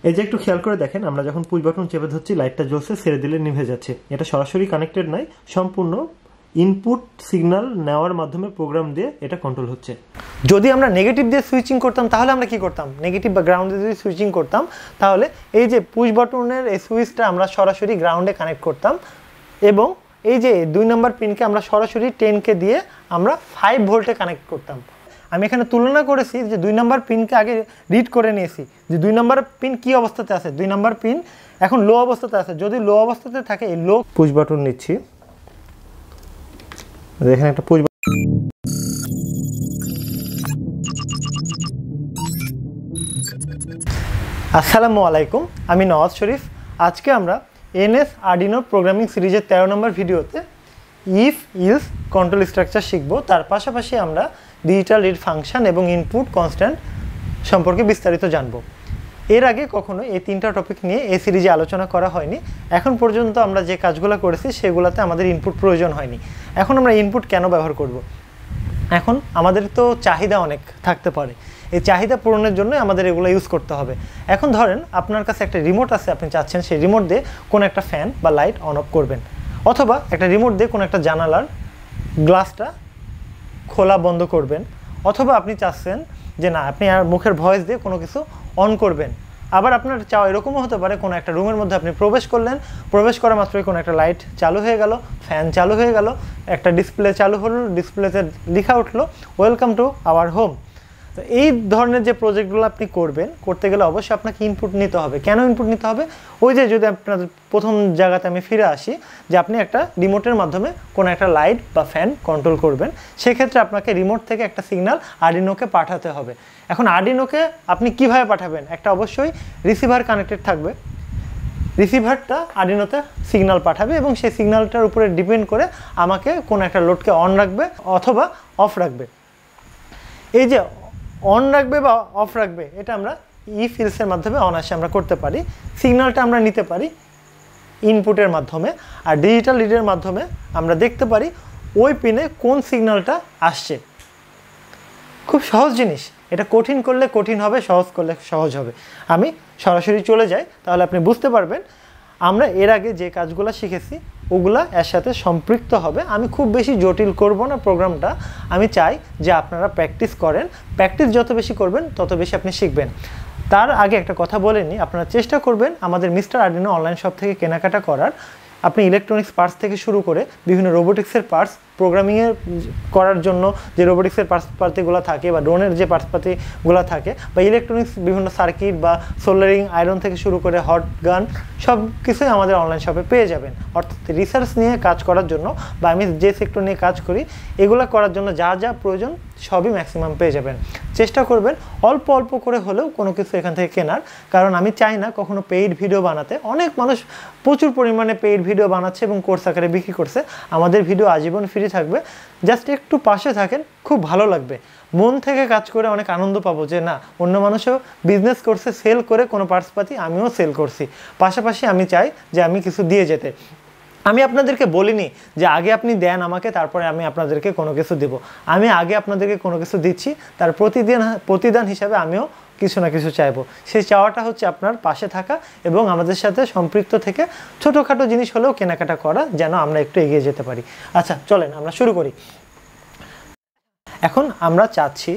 এই যে একটু খেয়াল করে দেখেন, আমরা যখন পুশ বাটন চেপে ধরছি লাইটটা জ্বলছে, ছেড়ে দিলে নিভে যাচ্ছে। এটা সরাসরি কানেক্টেড নয়, সম্পূর্ণ ইনপুট সিগন্যাল নেওয়ার মাধ্যমে প্রোগ্রাম দিয়ে এটা কন্ট্রোল হচ্ছে। যদি আমরা নেগেটিভ দিয়ে সুইচিং করতাম তাহলে আমরা কি করতাম, নেগেটিভ বা গ্রাউন্ডে যদি সুইচিং করতাম তাহলে এই যে পুশ বাটনের এই সুইচটা আমরা সরাসরি গ্রাউন্ডে কানেক্ট করতাম এবং এই যে 2 নম্বর পিনকে আমরা সরাসরি 10K দিয়ে আমরা 5 ভোল্টে কানেক্ট করতাম। আমি এখানে তুলনা করেছি যে 2 নম্বর পিনকে আগে রিড করে নিয়েছি যে 2 নম্বর পিন কি অবস্থাতে আছে। 2 নম্বর পিন এখন লো অবস্থাতে আছে। যদি লো অবস্থাতে থাকে এই লো পুশ বাটন নিচ্ছি, এখানে একটা পুশ। আসসালামু আলাইকুম, আমি নওয়াজ শরীফ। আজকে আমরা NS আরডিনো প্রোগ্রামিং সিরিজের 13 নম্বর ভিডিওতে ইফ ইলস কন্ট্রোল স্ট্রাকচার শিখব। তার পাশাপাশি আমরা ডিজিটাল রিড ফাংশন এবং ইনপুট কনস্ট্যান্ট সম্পর্কে বিস্তারিত জানব। এর আগে কখনো এই 3টা টপিক নিয়ে এই সিরিজে আলোচনা করা হয়নি। এখন পর্যন্ত আমরা যে কাজগুলো করেছি সেগুলোতে আমাদের ইনপুট প্রয়োজন হয়নি। এখন আমরা ইনপুট কেন ব্যবহার করব? এখন আমাদের তো চাহিদা অনেক থাকতে পারে, এই চাহিদা পূরণের জন্য আমাদের এগুলো ইউজ করতে হবে। এখন ধরেন আপনার কাছে একটা রিমোট আছে, আপনি চাচ্ছেন সেই রিমোট দিয়ে কোনো একটা ফ্যান বা লাইট অন অফ করবেন, অথবা একটা রিমোট দিয়ে কোনো একটা জানালার গ্লাসটা খোলা বন্ধ করবেন, অথবা আপনি চাচ্ছেন যে না আপনি আর মুখের ভয়েস দিয়ে কোনো কিছু অন করবেন। আবার আপনার চাওয়া এরকমও হতে পারে কোনো একটা রুমের মধ্যে আপনি প্রবেশ করলেন, প্রবেশ করা মাত্রই কোনো একটা লাইট চালু হয়ে গেল, ফ্যান চালু হয়ে গেল, একটা ডিসপ্লে চালু হলো, ডিসপ্লেতে লেখা উঠলো ওয়েলকাম টু আওয়ার হোম। তো এই ধরনের যে প্রজেক্টগুলো আপনি করতে গেলে অবশ্যই আপনাকে ইনপুট নিতে হবে। কেন ইনপুট নিতে হবে? ওই যে যদি আপনাদের প্রথম জায়গাতে আমি ফিরে আসি যে আপনি একটা রিমোটের মাধ্যমে কোনো একটা লাইট বা ফ্যান কন্ট্রোল করবেন, সেক্ষেত্রে আপনাকে রিমোট থেকে একটা সিগন্যাল আরডিনোকে পাঠাতে হবে। এখন আরডিনোকে আপনি কিভাবে পাঠাবেন? একটা অবশ্যই রিসিভার কানেক্টেড থাকবে, রিসিভারটা আরডিনোতে সিগন্যাল পাঠাবে এবং সেই সিগন্যালটার উপরে ডিপেন্ড করে আমাকে কোনো একটা লোডকে অন রাখবে অথবা অফ রাখবে। এই যে অন রাখবে বা অফ রাখবে এটা আমরা ইফ ইলসের মাধ্যমে অনায়াসে আমরা করতে পারি। সিগন্যালটা আমরা নিতে পারি ইনপুটের মাধ্যমে, আর ডিজিটাল রিডের মাধ্যমে আমরা দেখতে পারি ওই পিনে কোন সিগন্যালটা আসছে। খুব সহজ জিনিস, এটা কঠিন করলে কঠিন হবে, সহজ করলে সহজ হবে। আমি সরাসরি চলে যাই, তাহলে আপনি বুঝতে পারবেন আমরা এর আগে যে কাজগুলো শিখেছি ওগুলা এর সাথে সম্পৃক্ত হবে। আমি খুব বেশি জটিল করব না প্রোগ্রামটা, আমি চাই যে আপনারা প্র্যাকটিস করেন। প্র্যাকটিস যত বেশি করবেন তত বেশি আপনি শিখবেন। তার আগে একটা কথা বলে নিই, আপনারা চেষ্টা করবেন আমাদের মিস্টার আরডিনো অনলাইন শপ থেকে কেনাকাটা করার। আপনি ইলেকট্রনিক্স পার্টস থেকে শুরু করে বিভিন্ন রোবোটিক্সের পার্টস, প্রোগ্রামিংয়ের করার জন্য যে রোবোটিক্সের পার্টসপাতিগুলো থাকে বা ড্রোনের যে পার্টসপাতিগুলো থাকে, বা ইলেকট্রনিক্স বিভিন্ন সার্কিট বা সোল্ডারিং আয়রন থেকে শুরু করে হট গান, সব কিছুই আমাদের অনলাইন শপে পেয়ে যাবেন। অর্থাৎ রিসার্চ নিয়ে কাজ করার জন্য বা আমি যে সেক্টর নিয়ে কাজ করি এগুলো করার জন্য যা যা প্রয়োজন সবই ম্যাক্সিমাম পেয়ে যাবেন। চেষ্টা করবেন অল্প অল্প করে হলেও কোনো কিছু এখান থেকে কেনার, কারণ আমি চাই না কখনো পেইড ভিডিও বানাতে। অনেক মানুষ প্রচুর পরিমাণে পেইড ভিডিও বানাচ্ছে এবং কোর্স আকারে বিক্রি করছে। আমাদের ভিডিও আজীবন ফ্রি থাকবে, জাস্ট একটু পাশে থাকেন, খুব ভালো লাগবে। মন থেকে কাজ করে অনেক আনন্দ পাবো যে না অন্য মানুষও বিজনেস করছে, সেল করে কোনো পার্টসপাতি আমিও সেল করছি, পাশাপাশি আমি চাই যে আমি কিছু দিয়ে যেতে। আমি আপনাদেরকে বলিনি যে আগে আপনি দেন আমাকে তারপরে আমি আপনাদেরকে কোনো কিছু দেব। আমি আগে আপনাদেরকে কোনো কিছু দিচ্ছি, তার প্রতিদান হিসাবে আমিও কিছু না কিছু চাইবো। সেই চাওয়াটা হচ্ছে আপনার পাশে থাকা এবং আমাদের সাথে সম্পৃক্ত থেকে ছোটোখাটো জিনিস হলেও কেনাকাটা করা, যেন আমরা একটু এগিয়ে যেতে পারি। আচ্ছা চলেন আমরা শুরু করি। এখন আমরা চাচ্ছি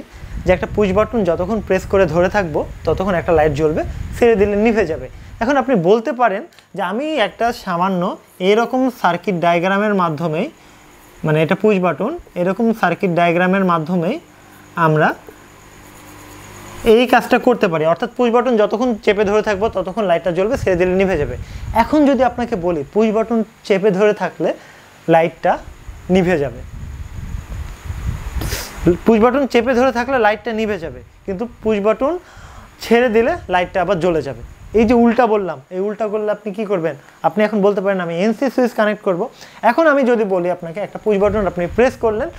যে একটা পুশ বাটন যতক্ষণ প্রেস করে ধরে থাকবো ততক্ষণ একটা লাইট জ্বলবে, ছেড়ে দিলে নিভে যাবে। এখন আপনি বলতে পারেন যে আমি একটা সামান্য এরকম সার্কিট ডায়াগ্রামের মাধ্যমেই, মানে এটা পুশ বাটন, এরকম সার্কিট ডায়াগ্রামের মাধ্যমেই আমরা এই কাজটা করতে পারি। অর্থাৎ পুশ বাটন যতক্ষণ চেপে ধরে থাকবো ততক্ষণ লাইটটা জ্বলবে, ছেড়ে দিলে নিভে যাবে। এখন যদি আপনাকে বলি পুশ বাটন চেপে ধরে থাকলে লাইটটা নিভে যাবে, পুশ বাটন চেপে ধরে থাকলে লাইটটা নিভে যাবে, কিন্তু পুশ বাটন ছেড়ে দিলে লাইটটা আবার জ্বলে যাবে। এই যে উল্টা বললাম, এই উল্টা করলে আপনি কি করবেন? আপনি এখন বলতে পারেন আমি এনসি সুইচ কানেক্ট করব। এখন আমি যদি বলি আপনাকে একটা পুশ বাটন আপনি প্রেস করলেন,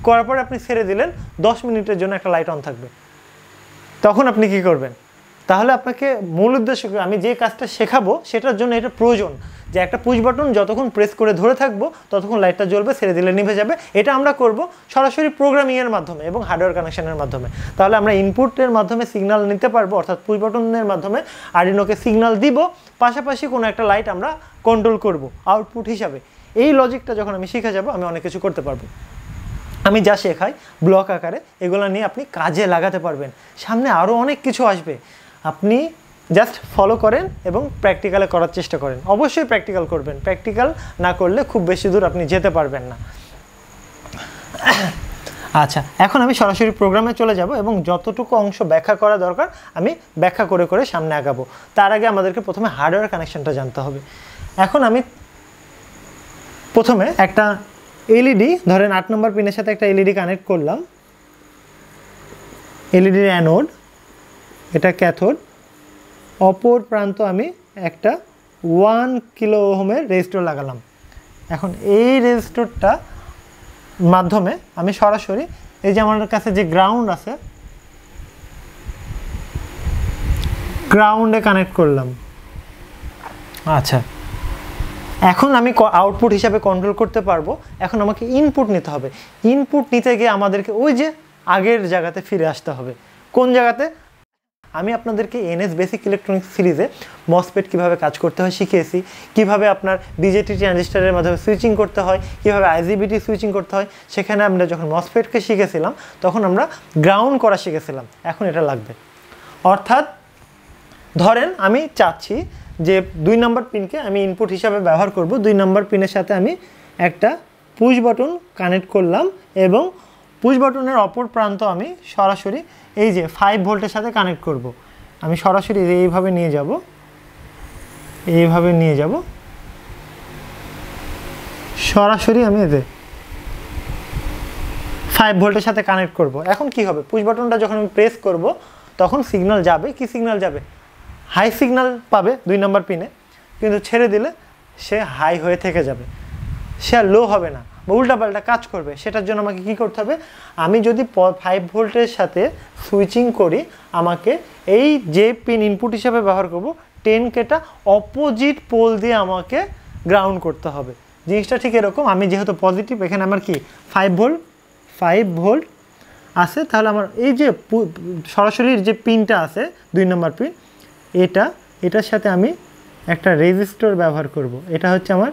করার পরে আপনি ছেড়ে দিলেন, 10 মিনিটের জন্য একটা লাইট অন থাকবে, তখন আপনি কি করবেন? তাহলে আপনাকে মূল উদ্দেশ্য কি, আমি যে কাজটা শেখাবো সেটার জন্য এটা প্রয়োজন যে একটা পুশ বাটন যতক্ষণ প্রেস করে ধরে থাকবো ততক্ষণ লাইটটা জ্বলবে, ছেড়ে দিলে নিভে যাবে। এটা আমরা করব সরাসরি প্রোগ্রামিংয়ের মাধ্যমে এবং হার্ডওয়্যার কানেকশনের মাধ্যমে। তাহলে আমরা ইনপুটের মাধ্যমে সিগন্যাল নিতে পারবো, অর্থাৎ পুশ বাটনের মাধ্যমে আরডিনোকে সিগন্যাল দিব, পাশাপাশি কোনো একটা লাইট আমরা কন্ট্রোল করব আউটপুট হিসাবে। এই লজিকটা যখন আমি শিখে যাব আমি অনেক কিছু করতে পারবো। আমি যা শেখাই ব্লক আকারে এগুলো নিয়ে আপনি কাজে লাগাতে পারবেন। সামনে আরও অনেক কিছু আসবে, আপনি জাস্ট ফলো করেন এবং প্র্যাকটিক্যালে করার চেষ্টা করেন। অবশ্যই প্র্যাকটিক্যাল করবেন, প্র্যাকটিক্যাল না করলে খুব বেশি দূর আপনি যেতে পারবেন না। আচ্ছা, এখন আমি সরাসরি প্রোগ্রামে চলে যাব এবং যতটুকু অংশ ব্যাখ্যা করা দরকার আমি ব্যাখ্যা করে করে সামনে আগাবো। তার আগে আমাদেরকে প্রথমে হার্ডওয়্যার কানেকশনটা জানতে হবে। এখন আমি প্রথমে একটা এলইডি, ধরেন 8 নম্বর পিনের সাথে একটা এলইডি কানেক্ট করলাম। এলইডির অ্যানোড, এটা ক্যাথোড, অপর প্রান্ত আমি একটা 1 কিলো ওহমের রেজিস্টর লাগালাম। এখন এই রেজিস্টরটা মাধ্যমে আমি সরাসরি এই যে আমার কাছে যে গ্রাউন্ড আছে, গ্রাউন্ডে কানেক্ট করলাম। আচ্ছা, এখন আমি আউটপুট হিসাবে কন্ট্রোল করতে পারবো। এখন আমাকে ইনপুট নিতে হবে। ইনপুট নিতে গিয়ে আমাদেরকে ওই যে আগের জায়গাতে ফিরে আসতে হবে। কোন জায়গাতে? আমি আপনাদেরকে এনএস বেসিক ইলেকট্রনিক্স সিরিজে মসফেট কীভাবে কাজ করতে হয় শিখিয়েছি, কিভাবে আপনার বিজেটি ট্রানজিস্টারের মাধ্যমে সুইচিং করতে হয়, কিভাবে আইজিবিটি সুইচিং করতে হয়। সেখানে আমরা যখন মসফেটকে শিখেছিলাম তখন আমরা গ্রাউন্ড করা শিখেছিলাম। এখন এটা লাগবে, অর্থাৎ ধরেন আমি চাচ্ছি যে 2 নম্বর পিনকে আমি ইনপুট হিসাবে ব্যবহার করব। 2 নম্বর পিনের সাথে আমি একটা পুশ বাটন কানেক্ট করলাম এবং পুশ বাটনের অপর প্রান্ত আমি সরাসরি এই যে 5 ভোল্টের সাথে কানেক্ট করব। আমি সরাসরি এইভাবে নিয়ে যাব, এইভাবে নিয়ে যাব, সরাসরি আমি এতে 5 ভোল্টের সাথে কানেক্ট করব। এখন কি হবে? পুশ বাটনটা যখন আমি প্রেস করব তখন সিগন্যাল যাবে। কি সিগন্যাল যাবে? হাই সিগন্যাল পাবে 2 নম্বর পিনে, কিন্তু ছেড়ে দিলে সে হাই হয়ে থেকে যাবে, সে আর লো হবে না বা উল্টাপাল্টা কাজ করবে। সেটার জন্য আমাকে কি করতে হবে? আমি যদি 5 ভোল্টের সাথে সুইচিং করি, আমাকে এই যে পিন ইনপুট হিসাবে ব্যবহার করব 10Kটা অপোজিট পোল দিয়ে আমাকে গ্রাউন্ড করতে হবে। জিনিসটা ঠিক এরকম, আমি যেহেতু পজিটিভ, এখানে আমার কি 5 ভোল্ট আছে, তাহলে আমার এই যে সরাসরি যে পিনটা আছে 2 নম্বর পিন, এটার সাথে আমি একটা রেজিস্টর ব্যবহার করব। এটা হচ্ছে আমার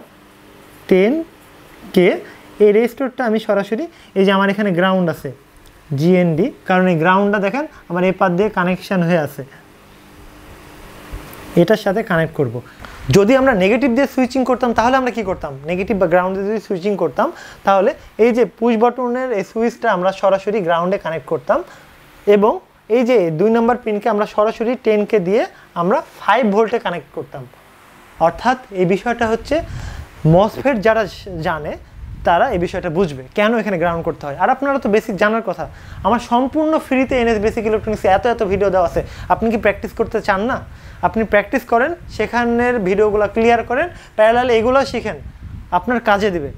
10K। এই রেজিস্টরটা আমি সরাসরি এই যে আমার এখানে গ্রাউন্ড আছে জিএনডি, কারণ এই গ্রাউন্ডটা দেখেন আমার এই পাত দিয়ে কানেকশান হয়ে আছে, এটার সাথে কানেক্ট করব। যদি আমরা নেগেটিভ দিয়ে সুইচিং করতাম তাহলে আমরা কি করতাম? নেগেটিভ বা গ্রাউন্ডে যদি সুইচিং করতাম তাহলে এই যে পুশ বাটনের এই সুইচটা আমরা সরাসরি গ্রাউন্ডে কানেক্ট করতাম এবং এই যে 2 নম্বর পিনকে আমরা সরাসরি 10K দিয়ে আমরা 5 ভোল্টে কানেক্ট করতাম। অর্থাৎ এই বিষয়টা হচ্ছে মসফেট যারা জানে তারা এই বিষয়টা বুঝবে কেন এখানে গ্রাউন্ড করতে হয়। আর আপনারা তো বেসিক জানার কথা, আমার সম্পূর্ণ ফ্রিতে এনএস বেসিক ইলেকট্রনিক্সে এত ভিডিও দেওয়া আছে। আপনি কি প্র্যাকটিস করতে চান না? আপনি প্র্যাকটিস করেন, সেখানের ভিডিওগুলো ক্লিয়ার করেন, প্যারালাল এগুলো শিখেন, আপনার কাজে দিবে।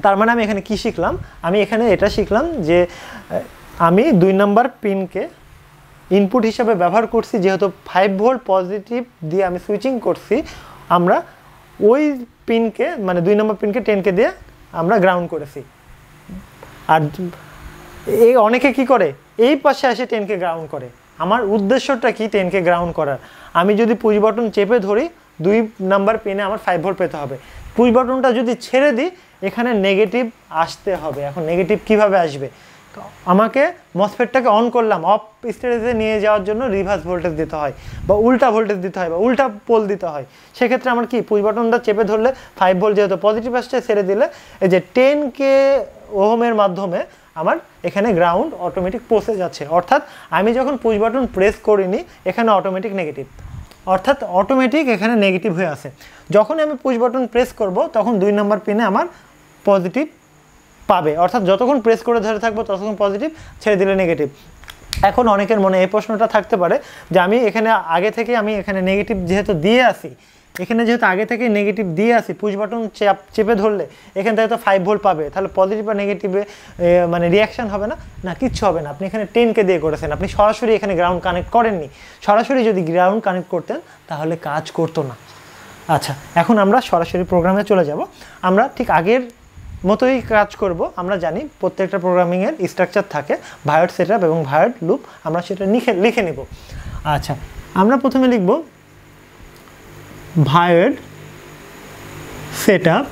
তার মানে আমি এখানে কি শিখলাম? আমি এখানে এটা শিখলাম যে আমি 2 নম্বর পিনকে ইনপুট হিসাবে ব্যবহার করছি, যেহেতু 5 ভোল্ট পজিটিভ দিয়ে আমি সুইচিং করছি, আমরা ওই পিনকে মানে 2 নম্বর পিনকে 10K দিয়ে আমরা গ্রাউন্ড করেছি। আর এই অনেকে কি করে, এই পাশে এসে 10K গ্রাউন্ড করে। আমার উদ্দেশ্যটা কি 10K গ্রাউন্ড করার? আমি যদি পুশ বাটন চেপে ধরি 2 নম্বর পিনে আমার 5 ভোল্ট পেতে হবে। পুশ বাটনটা যদি ছেড়ে দিই এখানে নেগেটিভ আসতে হবে। এখন নেগেটিভ কিভাবে আসবে? আমাকে মসফেটটাকে অন করলাম, অফ স্টেজে নিয়ে যাওয়ার জন্য রিভার্স ভোল্টেজ দিতে হয় বা উল্টা ভোল্টেজ দিতে হয় বা উল্টা পোল দিতে হয়। সেক্ষেত্রে আমার কি পুশ বাটনটা চেপে ধরলে 5 ভোল্ট যেহেতু পজিটিভ আসছে, ছেড়ে দিলে এই যে 10K ওহমের মাধ্যমে আমার এখানে গ্রাউন্ড অটোমেটিক পৌঁছে যাচ্ছে। অর্থাৎ আমি যখন পুশ বাটন প্রেস করিনি এখানে অটোমেটিক নেগেটিভ, অর্থাৎ অটোমেটিক এখানে নেগেটিভ হয়ে আছে। যখন আমি পুশ বাটন প্রেস করব তখন 2 নম্বর পিনে আমার পজিটিভ পাবে, অর্থাৎ যতক্ষণ প্রেস করে ধরে থাকবো ততক্ষণ পজিটিভ, ছেড়ে দিলে নেগেটিভ। এখন অনেকের মনে এই প্রশ্নটা থাকতে পারে যে আমি এখানে আগে থেকে আমি এখানে নেগেটিভ যেহেতু দিয়ে আসি, এখানে যেহেতু আগে থেকে নেগেটিভ দিয়ে আসি, পুশ বাটন চেপে ধরলে এখান থেকে তো 5 ভোল্ট পাবে, তাহলে পজিটিভ বা নেগেটিভে মানে রিয়াকশান হবে না? না, কিচ্ছু হবে না। আপনি এখানে 10K দিয়ে করেছেন, আপনি সরাসরি এখানে গ্রাউন্ড কানেক্ট করেননি। সরাসরি যদি গ্রাউন্ড কানেক্ট করতেন তাহলে কাজ করতো না। আচ্ছা, এখন আমরা সরাসরি প্রোগ্রামে চলে যাব। আমরা ঠিক আগের মতোই কাজ করব। আমরা জানি প্রত্যেকটা প্রোগ্রামিংয়ের স্ট্রাকচার থাকে, ভায়োড সেটআপ এবং ভায়োড লুপ, আমরা সেটা লিখে নেব। আচ্ছা, আমরা প্রথমে লিখব ভায়োড সেটআপ।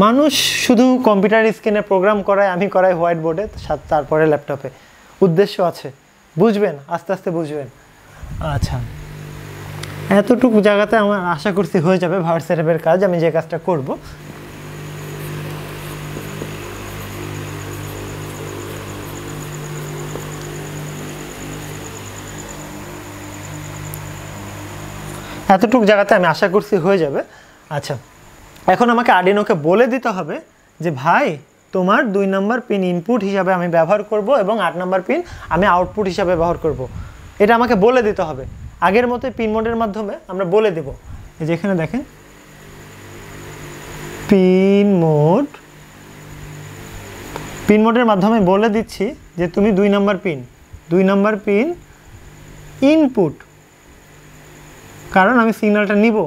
মানুষ শুধু কম্পিউটার স্ক্রিনে প্রোগ্রাম করায়, আমি করাই হোয়াইট বোর্ডে, তারপরে ল্যাপটপে। উদ্দেশ্য আছে, বুঝবেন, আস্তে আস্তে বুঝবেন। আচ্ছা, এতটুকু জায়গাতে আমার আশা করছি হয়ে যাবে ভায়োড সেটআপের কাজ, আমি যে কাজটা করব। এতটুকু জায়গাতে আমি আশা করছি হয়ে যাবে। আচ্ছা, এখন আমাকে আর্ডিনোকে বলে দিতে হবে যে ভাই তোমার 2 নম্বর পিন ইনপুট হিসাবে আমি ব্যবহার করব এবং 8 নম্বর পিন আমি আউটপুট হিসাবে ব্যবহার করব। এটা আমাকে বলে দিতে হবে। আগের মতো পিন মোডের মাধ্যমে আমরা বলে দেব। এই যে এখানে দেখেন পিন মোডের মাধ্যমে বলে দিচ্ছি যে তুমি 2 নম্বর পিন ইনপুট, কারণ আমি সিগন্যালটা নিব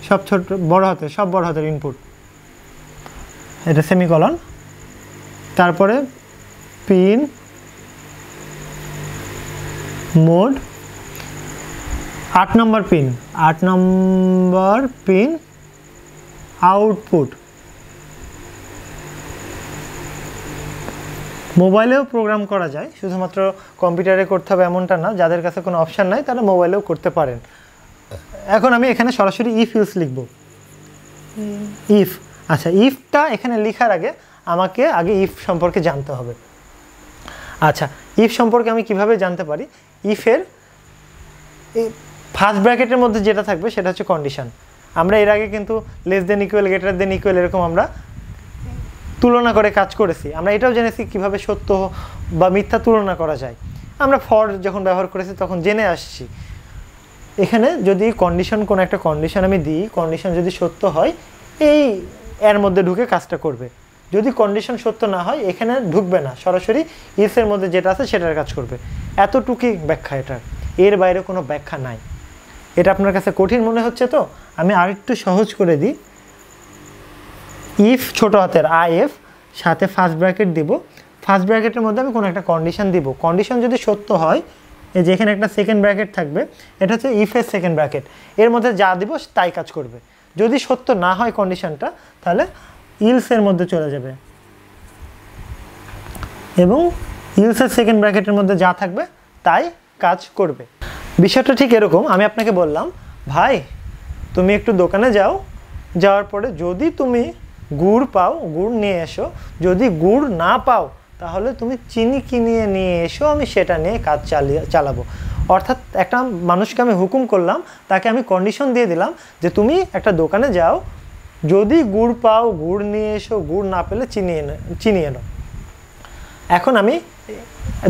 সব বড় হাতের ইনপুট, এটা সেমিকলন, তারপরে পিন মোড 8 নম্বর পিন আউটপুট। মোবাইলেও প্রোগ্রাম করা যায়, শুধুমাত্র কম্পিউটারে করতে হবে এমনটা না। যাদের কাছে কোনো অপশান নাই তারা মোবাইলেও করতে পারেন। এখন আমি এখানে সরাসরি ইফ ইউজ লিখব। ইফ, আচ্ছা, ইফটা এখানে লেখার আগে আমাকে আগে ইফ সম্পর্কে জানতে হবে। আচ্ছা, ইফ সম্পর্কে আমি কিভাবে জানতে পারি? ইফের ফার্স্ট ব্র্যাকেটের মধ্যে যেটা থাকবে সেটা হচ্ছে কন্ডিশন। আমরা এর আগে কিন্তু less than equal, greater than equal এরকম আমরা তুলনা করে কাজ করেছি। আমরা এটাও জেনেছি কিভাবে সত্য বা মিথ্যা তুলনা করা যায়। আমরা ফর যখন ব্যবহার করেছি তখন জেনে আসছি। এখানে যদি কন্ডিশন, কোনো একটা কন্ডিশন আমি দিই, কন্ডিশন যদি সত্য হয় এই এর মধ্যে ঢুকে কাজটা করবে। যদি কন্ডিশন সত্য না হয় এখানে ঢুকবে না, সরাসরি ইফের মধ্যে যেটা আছে সেটার কাজ করবে। এতটুকুই ব্যাখ্যা এটার, এর বাইরে কোনো ব্যাখ্যা নাই। এটা আপনার কাছে কঠিন মনে হচ্ছে তো আমি আরেকটু সহজ করে দিই। ইফ ছোট হাতের IF সাথে ফার্স্ট ব্র্যাকেট দিব, ফার্স্ট ব্র্যাকেটের মধ্যে আমি কোনো একটা কন্ডিশন দিব। কন্ডিশন যদি সত্য হয়, এই যে এখানে একটা সেকেন্ড ব্র্যাকেট থাকবে, এটা হচ্ছে ইফের সেকেন্ড ব্র্যাকেট, এর মধ্যে যা দিব তাই কাজ করবে। যদি সত্য না হয় কন্ডিশনটা, তাহলে ইলসের মধ্যে চলে যাবে এবং ইলসের সেকেন্ড ব্র্যাকেটের মধ্যে যা থাকবে তাই কাজ করবে। বিষয়টা ঠিক এরকম, আমি আপনাকে বললাম ভাই তুমি একটু দোকানে যাও, যাওয়ার পরে যদি তুমি গুড় পাও গুড় নিয়ে এসো, যদি গুড় না পাও তাহলে তুমি চিনি কিনে নিয়ে এসো, আমি সেটা নিয়ে কাজ চালাবো। অর্থাৎ একটা মানুষকে আমি হুকুম করলাম, তাকে আমি কন্ডিশন দিয়ে দিলাম যে তুমি একটা দোকানে যাও, যদি গুড় পাও গুড় নিয়ে এসো, গুড় না পেলে চিনি এনো। এখন আমি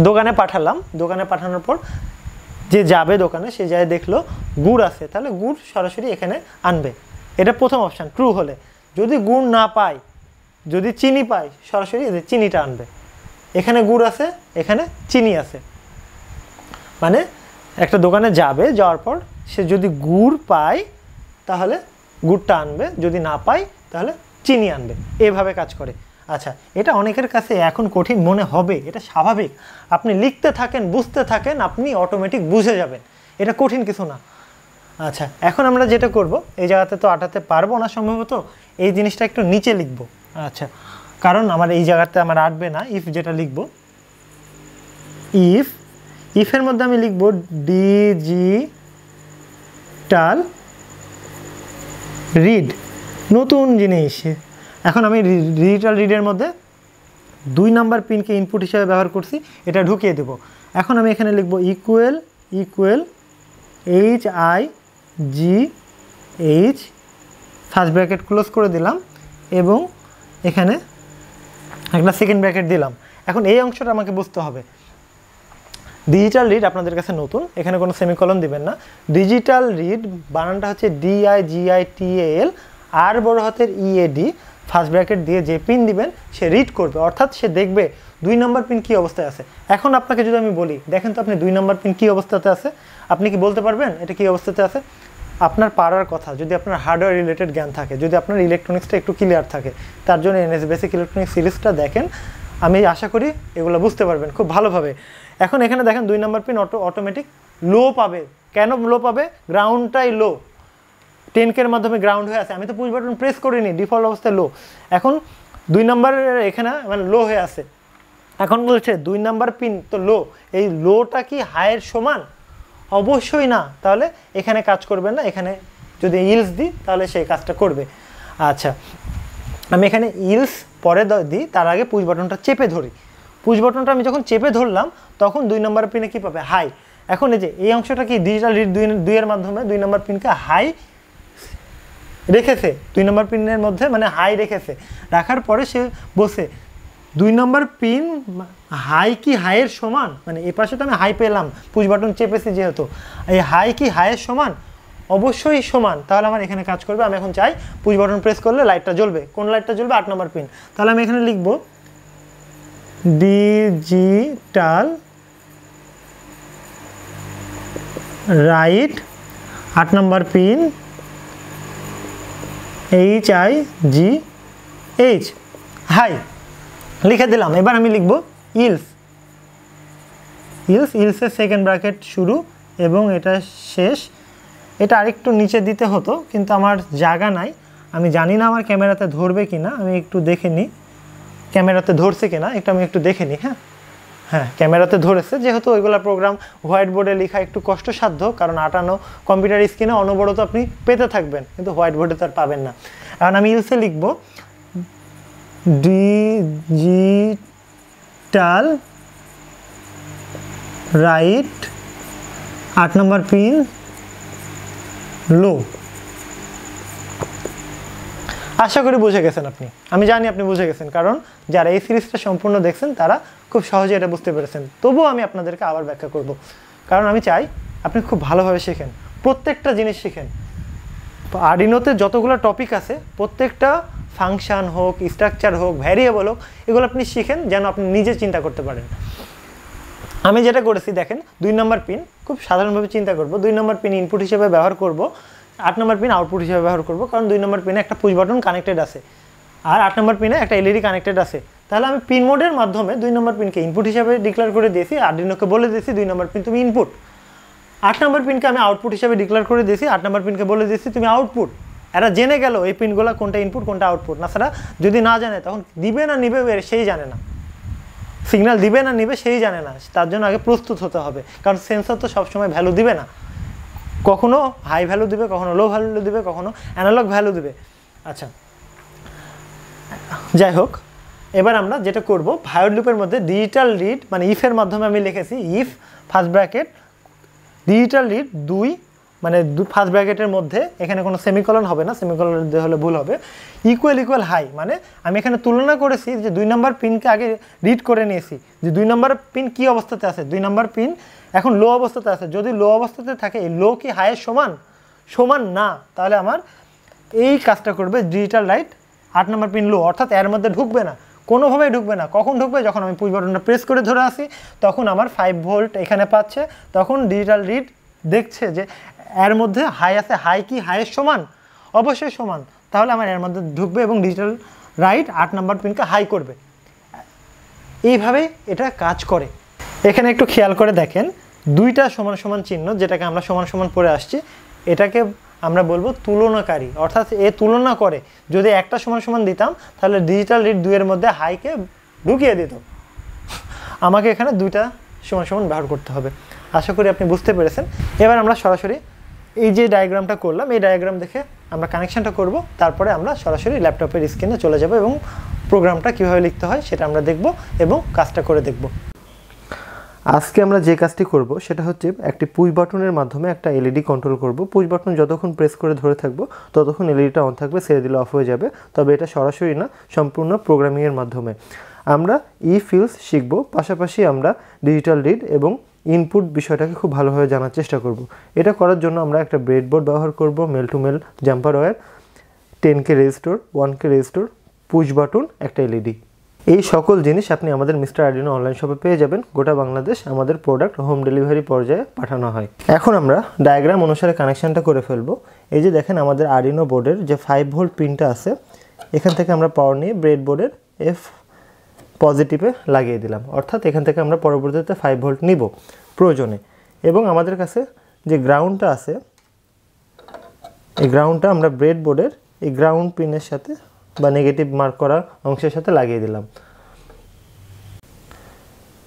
দোকানে পাঠালাম, দোকানে পাঠানোর পর যে যাবে দোকানে সে যায় দেখলো গুড় আছে, তাহলে গুড় সরাসরি এখানে আনবে। এটা প্রথম অপশান ট্রু হলে। যদি গুড় না পায়, যদি চিনি পায়, সরাসরি চিনিটা আনবে। এখানে গুড় আছে, এখানে চিনি আছে, মানে একটা দোকানে যাবে, যাওয়ার পর সে যদি গুড় পায় তাহলে গুড়টা আনবে, যদি না পায় তাহলে চিনি আনবে। এভাবে কাজ করে। আচ্ছা, এটা অনেকের কাছে এখন কঠিন মনে হবে, এটা স্বাভাবিক। আপনি লিখতে থাকেন, বুঝতে থাকেন, আপনি অটোমেটিক বুঝে যাবেন, এটা কঠিন কিছু না। আচ্ছা, এখন আমরা যেটা করব, এই জায়গাতে তো আটাতে পারবো না সম্ভবত, এই জিনিসটা একটু নিচে লিখব। আচ্ছা, কারণ আমার এই জায়গাতে আমার আটবে না। ইফ যেটা লিখব, ইফের মধ্যে আমি লিখব ডিজিটাল রিড, নতুন জিনিস। এখন আমি ডিজিটাল রিডের মধ্যে 2 নাম্বার পিনকে ইনপুট হিসেবে ব্যবহার করছি, এটা ঢুকিয়ে দেব। এখন আমি এখানে লিখব equal HIGH, first bracket close করে দিলাম এবং এখানে একটা সেকেন্ড ব্র্যাকেট দিলাম। এখন এই অংশটা আমাকে বুঝতে হবে। ডিজিটাল রিড আপনাদের কাছে নতুন, এখানে কোনো সেমিকলন দিবেন না। ডিজিটাল রিড বানানটা হচ্ছে DIGITAL, আর বড় হাতের EAD, ফার্স্ট ব্র্যাকেট দিয়ে যে পিন দিবেন সে রিড করবে, অর্থাৎ সে দেখবে 2 নম্বর পিন কী অবস্থায় আছে। এখন আপনাকে যদি আমি বলি দেখেন তো আপনি 2 নম্বর পিন কী অবস্থাতে আছে, আপনি কি বলতে পারবেন এটা কী অবস্থাতে আছে? আপনার পারার কথা, যদি আপনার হার্ডওয়্যার রিলেটেড জ্ঞান থাকে, যদি আপনার ইলেকট্রনিক্সটা একটু ক্লিয়ার থাকে, তার জন্য NS বেসিক ইলেকট্রনিক্স সিরিজটা দেখেন, আমি আশা করি এগুলো বুঝতে পারবেন খুব ভালোভাবে। এখন এখানে দেখেন 2 নম্বর পিন অটোমেটিক লো পাবে। কেন লো পাবে? গ্রাউন্ডটাই লো, 10K এর মাধ্যমে গ্রাউন্ড হয়ে আছে, আমি তো পুশ বাটন প্রেস করিনি, ডিফল্ট অবস্থায় লো। এখন 2 নম্বরের এখানে মানে লো হয়ে আছে। এখন বলছে 2 নম্বর পিন তো লো, এই লোটা কি হাইয়ের সমান? অবশ্যই না, তাহলে এখানে কাজ করবে না। এখানে যদি ইলস দিই তাহলে সেই কাজটা করবে। আচ্ছা, আমি এখানে ইলস পরে দিই, তার আগে পুশ বাটনটা চেপে ধরি। পুশ বাটনটা আমি যখন চেপে ধরলাম তখন 2 নম্বর পিনে কী পাবে? হাই। এখন এই যে এই অংশটা কি ডিজিটাল রিড 2 এর মাধ্যমে 2 নম্বর পিনকে হাই রেখেছে, 2 নম্বর পিনের মধ্যে মানে হাই রেখেছে। রাখার পরে সে বসে 2 নম্বর পিন হাই কি হাইয়ের সমান, মানে এ পাশে তো আমি হাই পেলাম, পুশ বাটন চেপেছি যেহেতু, এই হাই কি হাইয়ের সমান? অবশ্যই সমান, তাহলে আমার এখানে কাজ করবে। আমি এখন চাই পুশ বাটন প্রেস করলে লাইটটা জ্বলবে। কোন লাইটটা জ্বলবে? 8 নম্বর পিন। তাহলে আমি এখানে লিখব ডিজিটাল রাইট 8 নম্বর পিন HIGH হাই লিখে দিলাম। এবার আমি লিখব ইলস। ইলসের সেকেন্ড ব্র্যাকেট শুরু এবং এটা শেষ। এটা আরেকটু নিচে দিতে হতো, কিন্তু আমার জায়গা নাই। আমি জানি না আমার ক্যামেরাতে ধরবে কিনা, আমি একটু দেখে নিই ক্যামেরাতে ধরছে কিনা, একটু আমি একটু দেখে নিই। হ্যাঁ, ক্যামেরাতে ধরেছে। যেহেতু ওইগুলো প্রোগ্রাম হোয়াইট বোর্ডে লেখা একটু কষ্টসাধ্য, কারণ আটানো কম্পিউটার স্ক্রিনে অনবরত আপনি পেতে থাকবেন, কিন্তু হোয়াইট বোর্ডে তো আর পাবেন না। এখন আমি ইলসে লিখব ডিজিটাল রাইট 8 নম্বর পিন লো। আশা করি বুঝে গেছেন আপনি, আমি জানি আপনি বুঝে গেছেন, কারণ যারা এই সিরিজটা সম্পূর্ণ দেখছেন তারা খুব সহজে এটা বুঝতে পেরেছেন। তবুও আমি আপনাদেরকে আবার ব্যাখ্যা করব, কারণ আমি চাই আপনি খুব ভালোভাবে শেখেন, প্রত্যেকটা জিনিস শিখেন। আরডিনোতে যতগুলো টপিক আছে প্রত্যেকটা ফাংশন হোক, স্ট্রাকচার হোক, ভ্যারিয়েবল হোক, এগুলো আপনি শিখেন যেন আপনি নিজে চিন্তা করতে পারেন। আমি যেটা করেছি দেখেন, 2 নম্বর পিন খুব সাধারণভাবে চিন্তা করব, 2 নম্বর পিন ইনপুট হিসেবে ব্যবহার করব, 8 নম্বর পিন আউটপুট হিসেবে ব্যবহার করব, কারণ 2 নম্বর পিনে একটা পুশ বাটন কানেক্টেড আছে আর 8 নম্বর পিনে একটা এলইডি কানেক্টেড আছে। তাহলে আমি পিন মোডের মাধ্যমে 2 নম্বর পিনকে ইনপুট হিসেবে ডিক্লেয়ার করে দিয়েছি, আরডিনোকে বলে দিয়েছি 2 নম্বর পিন তুমি ইনপুট। 8 নম্বর পিনকে আমি আউটপুট হিসেবে ডিক্লেয়ার করে দিয়েছি, 8 নম্বর পিনকে বলে দিয়েছি তুমি আউটপুট। এরা জেনে গেল এই পিনগুলো কোনটা ইনপুট কোনটা আউটপুট। না ছাড়া যদি না জানে তখন দিবে না নিবে সেই জানে না, সিগন্যাল দিবে না নিবে সেই জানে না। তার জন্য আগে প্রস্তুত হতে হবে, কারণ সেন্সর তো সবসময় ভ্যালু দিবে না, কখনো হাই ভ্যালু দিবে, কখনো লো ভ্যালু দিবে, কখনো অ্যানালগ ভ্যালু দিবে। আচ্ছা, যাই হোক, এবার আমরা যেটা করব, ভায়োড লুপের মধ্যে ডিজিটাল রিড মানে ইফের মাধ্যমে আমি লিখেছি if first bracket digital read 2 মানে ফার্স্ট ব্র্যাকেটের মধ্যে, এখানে কোনো সেমিকলন হবে না, সেমিকলন হলে ভুল হবে, ইকুয়াল হাই, মানে আমি এখানে তুলনা করেছি যে 2 নম্বর পিনকে আগে রিড করে নিয়েছি যে 2 নম্বর পিন কি অবস্থাতে আছে। 2 নম্বর পিন এখন লো অবস্থাতে আছে, যদি লো অবস্থাতে থাকে এই লো কি হাইয়ের সমান না, তাহলে আমার এই কাজটা করবে ডিজিটাল রাইট 8 নম্বর পিন লো, অর্থাৎ এর মধ্যে ঢুকবে না, কোনোভাবেই ঢুকবে না। কখন ঢুকবে? যখন আমি পুশ বাটনটা প্রেস করে ধরে আসি, তখন আমার 5 ভোল্ট এখানে পাচ্ছে, তখন ডিজিটাল রিড দেখছে যে এর মধ্যে হাই আছে, হাই কি হাইয়ের সমান? অবশ্যই সমান, তাহলে আমার এর মধ্যে ঢুকবে এবং ডিজিটাল রাইট 8 নম্বর পিনকে হাই করবে। এইভাবেই এটা কাজ করে। এখানে একটু খেয়াল করে দেখেন, 2টা সমান সমান চিহ্ন, যেটাকে আমরা সমান সমান পড়ে আসছি, এটাকে আমরা বলবো তুলনাকারী, অর্থাৎ এ তুলনা করে। যদি একটা সমান সমান দিতাম তাহলে ডিজিটাল রিড 2 এর মধ্যে হাইকে ঢুকিয়ে দিত। আমাকে এখানে 2টা সমান সমান ব্যবহার করতে হবে। আশা করি আপনি বুঝতে পেরেছেন। এবার আমরা সরাসরি এই যে ডায়াগ্রামটা করলাম, এই ডায়াগ্রাম দেখে আমরা কানেকশানটা করব, তারপরে আমরা সরাসরি ল্যাপটপের স্ক্রিনে চলে যাব এবং প্রোগ্রামটা কীভাবে লিখতে হয় সেটা আমরা দেখব এবং কাজটা করে দেখব। আজকে আমরা যে কাজটি করব সেটা হচ্ছে একটি পুশ বাটনের মাধ্যমে একটা এলইডি কন্ট্রোল করব। পুশ বাটন যতক্ষণ প্রেস করে ধরে থাকবো ততক্ষণ এলইডিটা অন থাকবে, ছেড়ে দিলে অফ হয়ে যাবে। তবে এটা সরাসরি না, সম্পূর্ণ প্রোগ্রামিংয়ের মাধ্যমে। আমরা ইফ ইলস শিখব, পাশাপাশি আমরা ডিজিটাল রিড এবং ইনপুট বিষয়টাকে খুব ভালোভাবে জানার চেষ্টা করব। এটা করার জন্য আমরা একটা ব্রেডবোর্ড ব্যবহার করব, male to male jumper wire, 10K resistor, 1K resistor, push button, একটা এলইডি। এই সকল জিনিস আপনি আমাদের মিস্টার আরডিনো অনলাইন শপে পেয়ে যাবেন। গোটা বাংলাদেশ আমাদের প্রোডাক্ট হোম ডেলিভারি পর্যায়ে পাঠানো হয়। এখন আমরা ডায়াগ্রাম অনুসারে কানেকশানটা করে ফেলবো। এই যে দেখেন আমাদের আরডিনো বোর্ডের যে 5 ভোল্ট পিনটা আছে, এখান থেকে আমরা পাওয়ার নিয়ে ব্রেডবোর্ডের F পজিটিভে লাগিয়ে দিলাম, অর্থাৎ এখান থেকে আমরা পরবর্তীতে 5 ভোল্ট নিব প্রয়োজনে। এবং আমাদের কাছে যে গ্রাউন্ডটা আছে, এই গ্রাউন্ডটা আমরা ব্রেডবোর্ডের এই গ্রাউন্ড পিনের সাথে বা নেগেটিভ মার্ক করা অংশের সাথে লাগিয়ে দিলাম।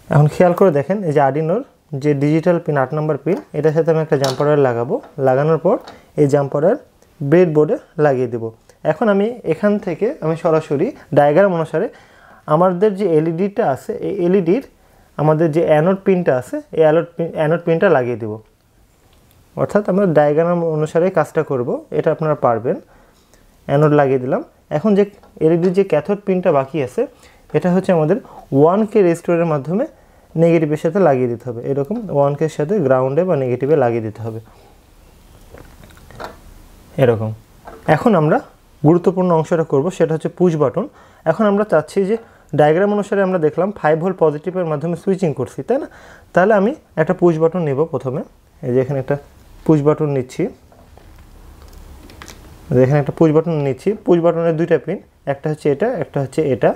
এখন খেয়াল করে দেখেন এই যে আরডিনোর যে ডিজিটাল পিন 8 নম্বর পিন, এটার সাথে আমি একটা জাম্পার ওয়্যার লাগাবো। লাগানোর পর এই জাম্পার ওয়্যার ব্রেডবোর্ডে লাগিয়ে দেব। এখন আমি এখান থেকে আমি সরাসরি ডায়াগ্রাম অনুসারে আমাদের যে এলইডিটা আছে, এই এলইডির আমাদের যে অ্যানোড পিনটা আছে, এই অ্যানোড পিনটা লাগিয়ে দেব। অর্থাৎ আমরা ডায়াগ্রাম অনুসারে কাজটা করব, এটা আপনারা পারবেন। অ্যানোড লাগিয়ে দিলাম। এখন যে এলইডির যে ক্যাথোড পিনটা বাকি আছে, এটা হচ্ছে আমাদের 1K রেজিস্টরের মাধ্যমে নেগেটিভের সাথে লাগিয়ে দিতে হবে। এরকম 1K এর সাথে গ্রাউন্ডে বা নেগেটিভে লাগিয়ে দিতে হবে এরকম। এখন আমরা গুরুত্বপূর্ণ অংশটা করব, সেটা হচ্ছে পুশ বাটন। এখন আমরা চাচ্ছি যে ডায়াগ্রাম অনুসারে আমরা দেখলাম 5 ভোল্ট পজিটিভের মাধ্যমে সুইচিং করছি, তাই না? তাহলে আমি একটা পুশ বাটন নেব প্রথমে। এই যে এখানে একটা পুশ বাটন নিচ্ছি, এখানে একটা পুশ বাটন নিচ্ছি। পুশ বাটনের দুইটা পিন, একটা হচ্ছে এটা, একটা হচ্ছে এটা।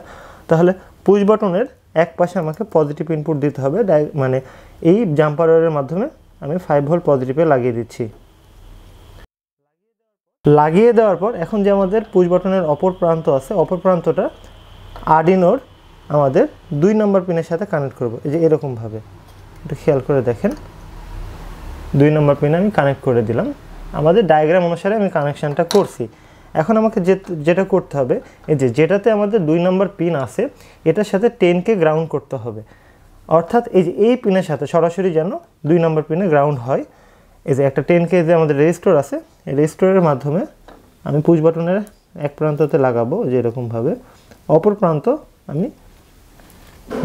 তাহলে পুশ বাটনের এক পাশে আমাকে পজিটিভ ইনপুট দিতে হবে, মানে এই জাম্পার ওয়্যারের মাধ্যমে আমি 5 ভোল্ট পজিটিভে লাগিয়ে দিচ্ছি। লাগিয়ে দেওয়ার পর এখন যে আমাদের পুশ বাটনের অপর প্রান্ত আছে, অপর প্রান্তটা আরডিনোর আমাদের 2 নম্বর পিনের সাথে কানেক্ট করব। এই যে এরকমভাবে, একটু খেয়াল করে দেখেন, 2 নম্বর পিনে আমি কানেক্ট করে দিলাম। আমাদের ডায়াগ্রাম অনুসারে আমি কানেকশানটা করছি। এখন আমাকে যেটা করতে হবে, এই যে যেটাতে আমাদের 2 নম্বর পিন আছে, এটার সাথে 10K গ্রাউন্ড করতে হবে। অর্থাৎ এই যে এই পিনের সাথে সরাসরি যেন 2 নম্বর পিনে গ্রাউন্ড হয়। এই যে একটা 10K যে আমাদের রেজিস্টর আছে, এই রেজিস্টরের মাধ্যমে আমি পুশ বাটনের এক প্রান্ততে লাগাবো, যে এরকমভাবে। অপর প্রান্ত আমি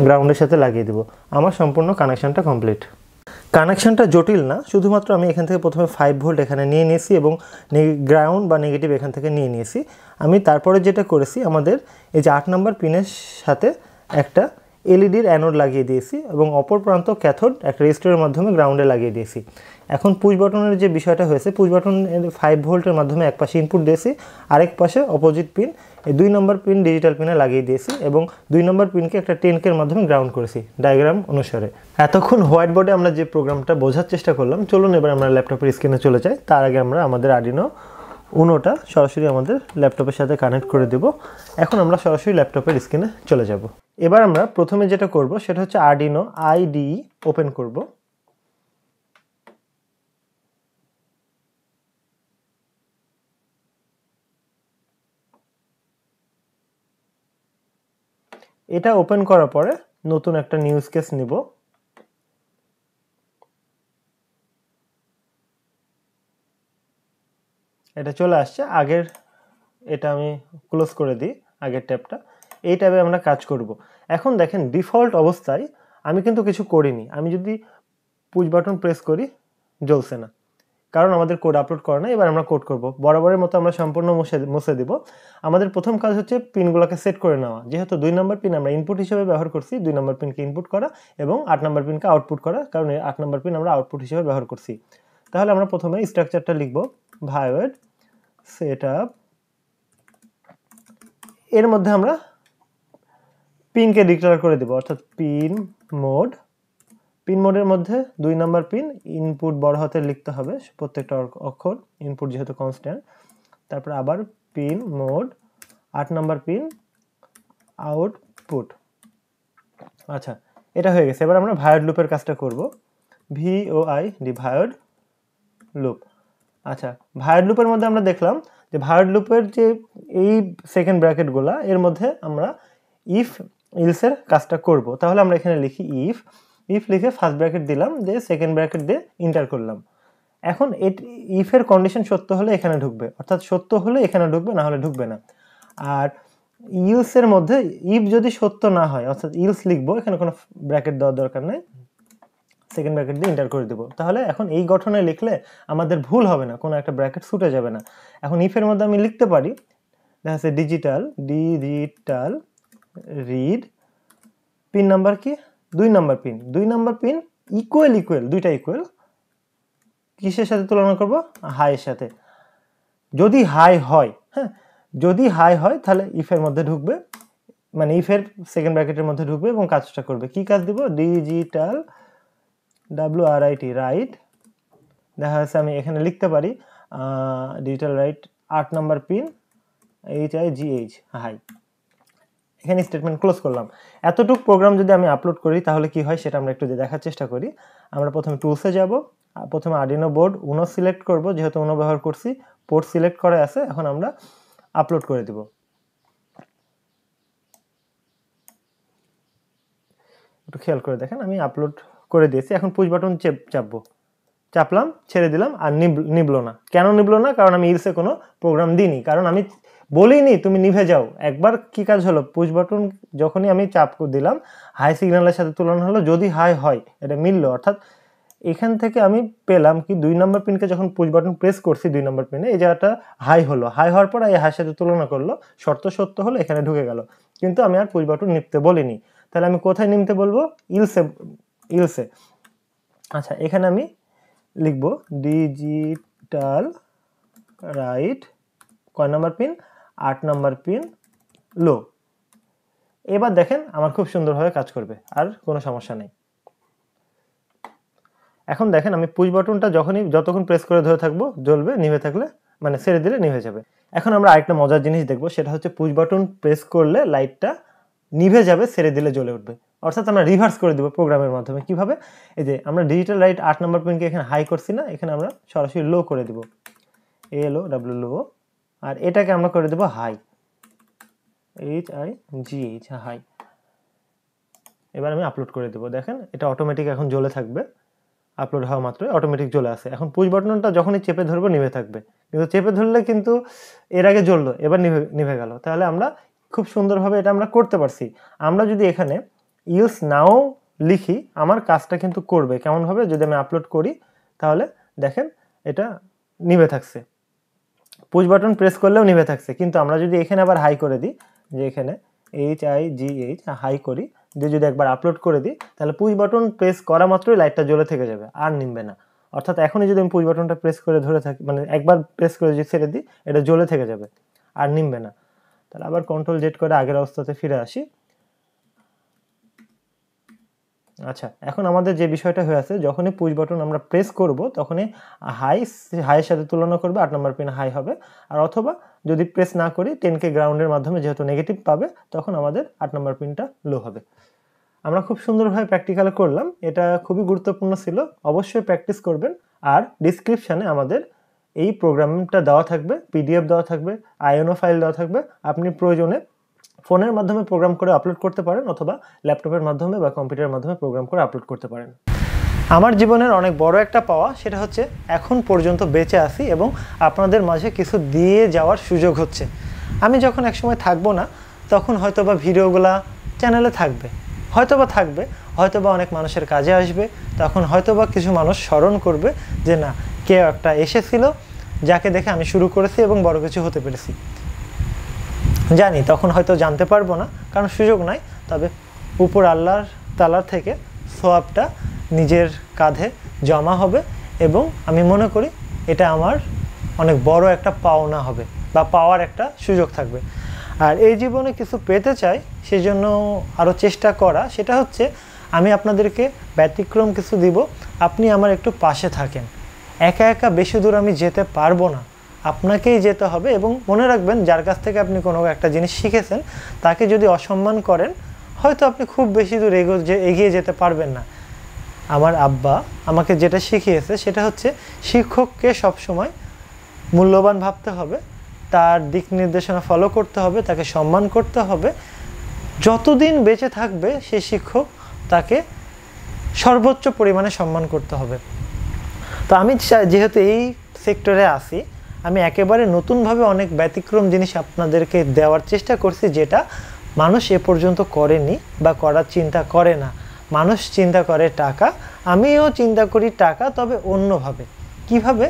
গ্রাউন্ডের সাথে লাগিয়ে দেব। আমার সম্পূর্ণ কানেকশানটা কমপ্লিট। কানেকশানটা জটিল না, শুধুমাত্র আমি এখান থেকে প্রথমে 5 ভোল্ট এখানে নিয়ে নিয়েছি এবং গ্রাউন্ড বা নেগেটিভ এখান থেকে নিয়ে নিয়েছি। আমি তারপরে যেটা করেছি, আমাদের এই যে 8 নম্বর পিনের সাথে একটা এলইডির অ্যানোড লাগিয়ে দিয়েছি এবং অপর প্রান্ত ক্যাথোড একটা রেজিস্টরের মাধ্যমে গ্রাউন্ডে লাগিয়ে দিয়েছি। এখন পুশ বাটনের যে বিষয়টা হয়েছে, পুশ বাটনের 5 ভোল্টের মাধ্যমে এক পাশে ইনপুট দিয়েছি, আরেক পাশে অপোজিট পিন এই 2 নম্বর পিন ডিজিটাল পিনে লাগিয়ে দিয়েছি এবং 2 নম্বর পিনকে একটা 10K এর মাধ্যমে গ্রাউন্ড করেছি ডায়াগ্রাম অনুসারে। এতক্ষণ হোয়াইট বোর্ডে আমরা যে প্রোগ্রামটা বোঝার চেষ্টা করলাম, চলুন এবার আমরা ল্যাপটপের স্ক্রিনে চলে যাই। তার আগে আমরা আমাদের আরডিনো উনোটা সরাসরি আমাদের ল্যাপটপের সাথে কানেক্ট করে দেব। এখন আমরা সরাসরি ল্যাপটপের স্ক্রিনে চলে যাব। এবার আমরা প্রথমে যেটা করব সেটা হচ্ছে আরডিনো IDE ওপেন করব। এটা ওপেন করার পরে নতুন একটা নিউজ কেস নিব। এটা চলে আসছে। আগের এটা আমি ক্লোজ করে দিই, আগের ট্যাবটা। এই ট্যাবে আমরা কাজ করব। এখন দেখেন ডিফল্ট অবস্থায় আমি কিন্তু কিছু করিনি। আমি যদি পুশ বাটন প্রেস করি, জ্বলছে না, কারণ আমাদের কোড আপলোড করা না। এবার আমরা কোড করব। বরাবরের মতো আমরা সম্পূর্ণ মুছে দেব। আমাদের প্রথম কাজ হচ্ছে পিনগুলোকে সেট করে নেওয়া। যেহেতু 2 নম্বর পিন আমরা ইনপুট হিসেবে ব্যবহার করছি, 2 নম্বর পিনকে ইনপুট করা এবং 8 নম্বর পিনকে আউটপুট করা, কারণ 8 নম্বর পিন আমরা আউটপুট হিসেবে ব্যবহার করছি। তাহলে আমরা প্রথমে স্ট্রাকচারটা লিখব, ভায়োড সেটআপ। এর মধ্যে আমরা পিনকে ডিক্লেয়ার করে দেব, অর্থাৎ পিন মোড। পিন মোডের মধ্যে 2 নম্বর পিন ইনপুট বড় হাতে লিখতে হবে প্রত্যেকটা অক্ষর, ইনপুট যেহেতু কনস্ট্যান্ট। তারপর আবার পিন মোড, 8 নম্বর পিন আউটপুট। আচ্ছা, এটা হয়ে গেছে। এবার আমরা ভায়োড লুপের কাজটা করব। VOID void loop. আচ্ছা, ভায়োড লুপের মধ্যে আমরা দেখলাম যে ভায়োড লুপের যে এই সেকেন্ড ব্র্যাকেটগুলো, এর মধ্যে আমরা ইফ ইলসের কাজটা করব। তাহলে আমরা এখানে লিখি ইফ লিখে ফার্স্ট ব্র্যাকেট দিলাম, দিয়ে সেকেন্ড ব্র্যাকেট দিয়ে ইন্টার করলাম। এখন ইফের কন্ডিশন সত্য হলে এখানে ঢুকবে, অর্থাৎ সত্য হলে এখানে ঢুকবে, না হলে ঢুকবে না। আর ইলসের মধ্যে ইফ যদি সত্য না হয়, অর্থাৎ ইলস লিখবো, এখানে কোনো ব্র্যাকেট দেওয়ার দরকার নেই, সেকেন্ড ব্র্যাকেট দিয়ে এন্টার করে দেবো। তাহলে এখন এই গঠনে লিখলে আমাদের ভুল হবে না, কোনো একটা ব্র্যাকেট ছুটে যাবে না। এখন ইফের মধ্যে আমি লিখতে পারি, দেখা যাচ্ছে ডিজিটাল রিড পিন নাম্বার কি 2 number pin, 2 number pin equal দুইটা ইকুয়াল, কিসের সাথে তুলনা করব, হাইয়ের সাথে। যদি হাই হয়, হ্যাঁ যদি হাই হয় তাহলে ইফের মধ্যে ঢুকবে, মানে ইফের সেকেন্ড ব্র্যাকেটের মধ্যে ঢুকবে এবং কাজটা করবে। কি কাজ দিব, ডিজিটাল WRIT রাইট, দেখা যাচ্ছে আমি এখানে লিখতে পারি digital write 8 number pin HIGH high. এখানে স্টেটমেন্ট ক্লোজ করলাম। এতটুক প্রোগ্রাম যদি আমি আপলোড করি তাহলে কি হয় সেটা আমরা একটু দেখার চেষ্টা করি। আমরা প্রথমে টুলসে যাব, প্রথমে আর্ডিনো বোর্ড উনো সিলেক্ট করব, যেহেতু উনো ব্যবহার করছি পোর্ট সিলেক্ট করা আছে। এখন আমরা আপলোড করে দিব। একটু খেয়াল করে দেখেন, আমি আপলোড করে দিয়েছি। এখন পুশ বাটন চাপলাম, ছেড়ে দিলাম, আর নিবলো না। কেন নিবলো না, কারণ আমি ইলসে কোনো প্রোগ্রাম দিইনি, কারণ আমি বলিনি তুমি নিভে যাও। একবার কি কাজ হলো, পুশ বাটন যখনই আমি চাপ দিলাম হাই সিগন্যালের সাথে তুলনা হলো, যদি হাই হয় এটা মিললো, অর্থাৎ এখান থেকে আমি পেলাম কি 2 নাম্বার পিনকে যখন পুশ বাটন প্রেস করছি 2 নাম্বার পিনে এই জায়গাটা হাই হলো, হাই হওয়ার পর এই হাইয়ের সাথে তুলনা করলো, শর্ত সত্য হলো, এখানে ঢুকে গেল। কিন্তু আমি আর পুশ বাটন নিতে বলিনি, তাহলে আমি কোথায় নিতে বলবো, ইলসে। আচ্ছা, এখানে আমি লিখবো ডিজিটাল রাইট কয় নাম্বার পিন, 8 নাম্বার পিন লো। এবার দেখেন আমার খুব সুন্দরভাবে কাজ করবে, আর কোনো সমস্যা নেই। এখন দেখেন আমি পুশ বাটনটা যতক্ষণ প্রেস করে ধরে থাকবো জ্বলবে, নিভে থাকলে মানে ছেড়ে দিলে নিভে যাবে। এখন আমরা আরেকটা মজার জিনিস দেখবো, সেটা হচ্ছে পুশ বাটন প্রেস করলে লাইটটা নিভে যাবে, ছেড়ে দিলে জ্বলে উঠবে। অর্থাৎ আমরা রিভার্স করে দিব প্রোগ্রামের মাধ্যমে। কিভাবে, এই যে আমরা ডিজিটাল রাইট 8 নাম্বার পিনকে এখানে হাই করছি না, এখানে আমরা সরাসরি লো করে দিব, ALO লো, আর এটাকে আমরা করে দেব হাই, HIGH হাই। এবার আমি আপলোড করে দেবো, দেখেন এটা অটোমেটিক এখন জ্বলে থাকবে, আপলোড হওয়া মাত্রই অটোমেটিক জ্বলে আসে। এখন পুশ বাটনটা যখনই চেপে ধরবো নিভে থাকবে, কিন্তু চেপে ধরলে কিন্তু এর আগে জ্বললো, এবার নিভে গেল। তাহলে আমরা খুব সুন্দরভাবে এটা আমরা করতে পারছি। আমরা যদি এখানে ইউজ নাও লিখি আমার কাজটা কিন্তু করবে কেমনভাবে, যদি আমি আপলোড করি তাহলে দেখেন এটা নিভে থাকছে, পুশ বাটন প্রেস করলেও নিভে থাকছে। কিন্তু আমরা যদি এখানে আবার হাই করে দিই, যে এখানে HIGH হাই করি দিয়ে যদি একবার আপলোড করে দিই, তাহলে পুশ বাটন প্রেস করা মাত্রই লাইটটা জ্বলে থেকে যাবে, আর নিমবে না। অর্থাৎ এখনই যদি আমি পুশ বাটনটা প্রেস করে ধরে থাকি, মানে একবার প্রেস করে যদি ছেড়ে দিই, এটা জ্বলে থেকে যাবে, আর নিমবে না। তাহলে আবার কন্ট্রোল জেড করে আগের অবস্থাতে ফিরে আসি। আচ্ছা, এখন আমাদের যে বিষয়টা হয়ে আছে, যখনই পুশ বাটন আমরা প্রেস করব তখনই হাইয়ের সাথে তুলনা করবে, 8 নাম্বার পিন হাই হবে। আর অথবা যদি প্রেস না করি 10K গ্রাউন্ডের মাধ্যমে যেহেতু নেগেটিভ পাবে, তখন আমাদের 8 নাম্বার পিনটা লো হবে। আমরা খুব সুন্দরভাবে প্র্যাকটিক্যালে করলাম, এটা খুবই গুরুত্বপূর্ণ ছিল, অবশ্যই প্র্যাকটিস করবেন। আর ডিসক্রিপশানে আমাদের এই প্রোগ্রামটা দেওয়া থাকবে, PDF দেওয়া থাকবে, INO ফাইল দেওয়া থাকবে। আপনি প্রয়োজনে ফোনের মাধ্যমে প্রোগ্রাম করে আপলোড করতে পারেন, অথবা ল্যাপটপের মাধ্যমে বা কম্পিউটারের মাধ্যমে প্রোগ্রাম করে আপলোড করতে পারেন। আমার জীবনের অনেক বড় একটা পাওয়া, সেটা হচ্ছে এখন পর্যন্ত বেঁচে আছি এবং আপনাদের মাঝে কিছু দিয়ে যাওয়ার সুযোগ হচ্ছে। আমি যখন একসময় থাকবো না, তখন হয়তোবা ভিডিওগুলা চ্যানেলে থাকবে, হয়তোবা অনেক মানুষের কাজে আসবে। তখন হয়তোবা কিছু মানুষ স্মরণ করবে যে না, কেউ একটা এসেছিল যাকে দেখে আমি শুরু করেছি এবং বড় কিছু হতে পেরেছি। জানি তখন হয়তো জানতে পারবো না, কারণ সুযোগ নাই। তবে উপর আল্লাহর তাআলা থেকে সওয়াবটা নিজের কাঁধে জমা হবে এবং আমি মনে করি এটা আমার অনেক বড় একটা পাওনা হবে বা পাওয়ার একটা সুযোগ থাকবে। আর এই জীবনে কিছু পেতে চাই, সেজন্য আরও চেষ্টা করা, সেটা হচ্ছে আমি আপনাদেরকে ব্যতিক্রম কিছু দিব, আপনি আমার একটু পাশে থাকেন। একা একা বেশি দূর আমি যেতে পারবো না, আপনাকেই যেতে হবে। এবং মনে রাখবেন, যার কাছ থেকে আপনি কোনো একটা জিনিস শিখেছেন তাকে যদি অসম্মান করেন, হয়তো আপনি খুব বেশি দূর এগিয়ে যেতে পারবেন না। আমার আব্বা আমাকে যেটা শিখিয়েছে সেটা হচ্ছে শিক্ষককে সবসময় মূল্যবান ভাবতে হবে, তার দিক নির্দেশনা ফলো করতে হবে, তাকে সম্মান করতে হবে। যতদিন বেঁচে থাকবে সেই শিক্ষক, তাকে সর্বোচ্চ পরিমাণে সম্মান করতে হবে। তো আমি যেহেতু এই সেক্টরে আছি, আমি একেবারে নতুনভাবে অনেক ব্যতিক্রম জিনিস আপনাদেরকে দেওয়ার চেষ্টা করছি, যেটা মানুষ এ পর্যন্ত করেনি বা করার চিন্তা করে না। মানুষ চিন্তা করে টাকা, আমিও চিন্তা করি টাকা, তবে অন্যভাবে। কিভাবে?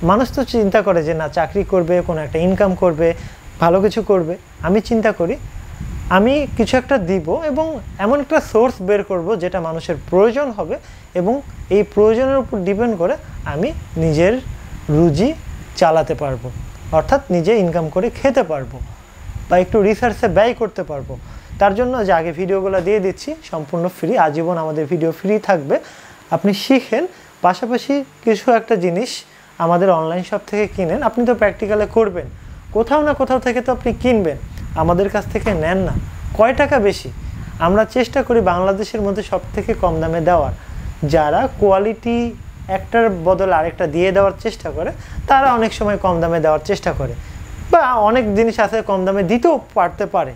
মানুষ তো চিন্তা করে যে না চাকরি করবে, কোনো একটা ইনকাম করবে, ভালো কিছু করবে। আমি চিন্তা করি আমি কিছু একটা দিব এবং এমন একটা সোর্স বের করব যেটা মানুষের প্রয়োজন হবে, এবং এই প্রয়োজনের উপর ডিপেন্ড করে আমি নিজের রুজি চালাতে পারবো, অর্থাৎ নিজে ইনকাম করে খেতে পারবো বা একটু রিসার্চে ব্যয় করতে পারবো। তার জন্য যে আগে ভিডিওগুলো দিয়ে দিচ্ছি সম্পূর্ণ ফ্রি, আজীবন আমাদের ভিডিও ফ্রি থাকবে। আপনি শিখেন, পাশাপাশি কিছু একটা জিনিস আমাদের অনলাইন শপ থেকে কিনেন। আপনি তো প্র্যাকটিক্যালে করবেন, কোথাও না কোথাও থেকে তো আপনি কিনবেন, আমাদের কাছ থেকে নেন না। কয় টাকা বেশি? আমরা চেষ্টা করি বাংলাদেশের মধ্যে সব থেকে কম দামে দেওয়ার। যারা কোয়ালিটি একটার বদলে আরেকটা দিয়ে দেওয়ার চেষ্টা করে, তারা অনেক সময় কম দামে দেওয়ার চেষ্টা করে, বা অনেক জিনিস আছে কম দামে দিতেও পারতে পারে।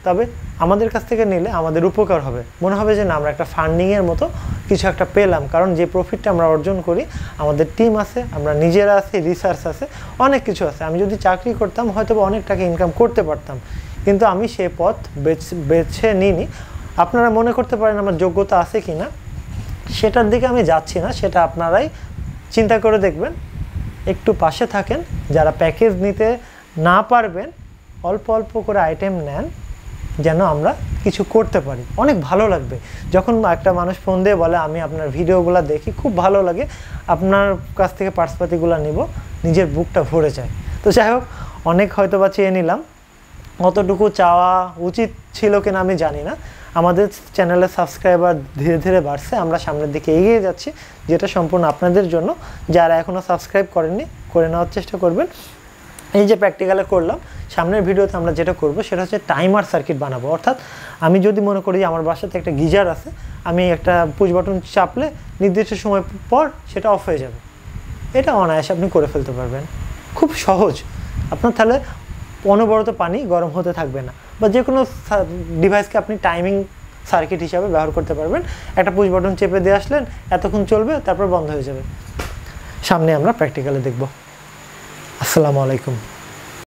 তবে আমাদের কাছ থেকে নিলে আমাদের উপকার হবে, মনে হবে যে না আমরা একটা ফান্ডিংয়ের মতো কিছু একটা পেলাম। কারণ যে প্রফিটটা আমরা অর্জন করি, আমাদের টিম আছে, আমরা নিজেরা আছি, রিসার্চ আছে, অনেক কিছু আছে। আমি যদি চাকরি করতাম হয়তো অনেক টাকা ইনকাম করতে পারতাম, কিন্তু আমি সে পথ বেছে নিইনি। আপনারা মনে করতে পারেন আমার যোগ্যতা আছে কি না, সেটার দিকে আমি যাচ্ছি না, সেটা আপনারাই চিন্তা করে দেখবেন। একটু পাশে থাকেন, যারা প্যাকেজ নিতে না পারবেন অল্প অল্প করে আইটেম নেন, যেন আমরা কিছু করতে পারি। অনেক ভালো লাগবে যখন একটা মানুষ ফোন দিয়ে বলে আমি আপনার ভিডিওগুলো দেখি, খুব ভালো লাগে, আপনার কাছ থেকে পার্সপাতিগুলো নিব, নিজের বুকটা ভরে যায়। তো যাই হোক, অনেক হয়তো বা চেয়ে নিলাম, অতটুকু চাওয়া উচিত ছিল কিনা আমি জানি না। আমাদের চ্যানেলের সাবস্ক্রাইবার ধীরে ধীরে বাড়ছে, আমরা সামনের দিকে এগিয়ে যাচ্ছি, যেটা সম্পূর্ণ আপনাদের জন্য। যারা এখনও সাবস্ক্রাইব করেননি, করে নেওয়ার চেষ্টা করবেন। এই যে প্র্যাকটিক্যালে করলাম, সামনের ভিডিওতে আমরা যেটা করব সেটা হচ্ছে টাইমার সার্কিট বানাবো। অর্থাৎ আমি যদি মনে করি আমার বাসাতে একটা গিজার আছে, আমি একটা পুশ বাটন চাপলে নির্দিষ্ট সময় পর সেটা অফ হয়ে যাবে। এটা অনায়াসে আপনি করে ফেলতে পারবেন, খুব সহজ। আপনার তাহলে অনবরত পানি গরম হতে থাকবে না, বা যে কোনো ডিভাইসকে আপনি টাইমিং সার্কিট হিসাবে ব্যবহার করতে পারবেন। একটা পুশ বাটন চেপে দিয়ে আসলেন, এতক্ষণ চলবে, তারপর বন্ধ হয়ে যাবে। সামনে আমরা প্র্যাকটিক্যালে দেখব। আসসালামু আলাইকুম।